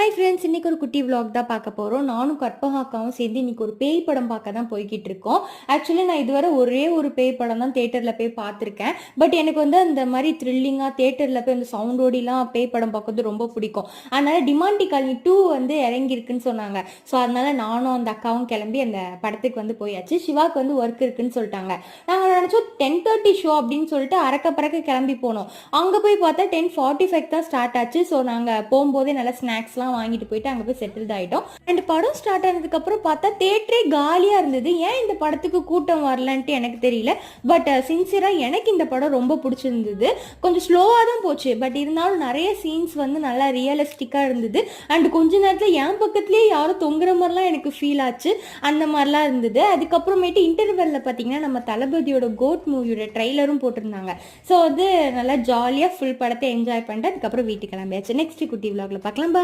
Hi friends, இன்னைக்கு ஒரு குட்டி vlog தான் பார்க்க போகிறோம். நானும் கற்பகாக்காவும் சேர்ந்து இன்னைக்கு ஒரு பேய் படம் பார்க்க தான் போய்கிட்டு இருக்கோம். ஆக்சுவலி நான் இதுவரை ஒரே ஒரு பேய் படம் தான் தேட்டரில் போய் பார்த்துருக்கேன். பட் எனக்கு வந்து அந்த மாதிரி த்ரில்லிங்காக தேட்டரில் போய் அந்த சவுண்டோடிலாம் பேய் படம் பார்க்கறது ரொம்ப பிடிக்கும். அதனால டிமாண்டி காலனி 2 வந்து இறங்கியிருக்குன்னு சொன்னாங்க. ஸோ அதனால நானும் அந்த அக்காவும் கிளம்பி அந்த படத்துக்கு வந்து போயாச்சு. சிவாக்கு வந்து ஒர்க் இருக்குன்னு சொல்லிட்டாங்க. நாங்கள் நினச்சோம் 10:30 ஷோ அப்படின்னு சொல்லிட்டு அறக்க பறக்க கிளம்பி போனோம். அங்கே போய் பார்த்தா 10:45 தான் ஸ்டார்ட் ஆச்சு. ஸோ நாங்கள் போகும்போதே நல்லா ஸ்நாக்ஸ்லாம் வாங்கிட்டு போயிட்டு அங்கே போய் செட்டில் ஆகிட்டோம். அண்ட் படம் ஸ்டார்ட் ஆனதுக்கு அப்புறம் பார்த்தா தேட்டரே காலியாக இருந்தது. ஏன் இந்த படத்துக்கு கூட்டம் வரலன்ட்டு எனக்கு தெரியல. பட் சின்சியராக எனக்கு இந்த படம் ரொம்ப பிடிச்சிருந்தது. கொஞ்சம் ஸ்லோவாக தான் போச்சு. பட் இருந்தாலும் நிறைய சீன்ஸ் வந்து நல்லா ரியலிஸ்டிக்காக இருந்தது. அண்ட் கொஞ்ச நேரத்தில் என் பக்கத்துலேயே யாரும் தொங்குற மாதிரிலாம் எனக்கு ஃபீல் ஆச்சு. அந்த மாதிரிலாம் இருந்தது. அதுக்கப்புறமேட்டு இன்டர்வெல்ல பார்த்தீங்கன்னா நம்ம தளபதியோட கோட் மூவியோட ட்ரைலரும் போட்டிருந்தாங்க. ஸோ வந்து நல்லா ஜாலியாக ஃபுல் படத்தை என்ஜாய் பண்ணிட்டு அதுக்கப்புறம் வீட்டுக்கு கிளம்பியாச்சு. நெக்ஸ்ட் குட்டி vlogல பார்க்கலாம்.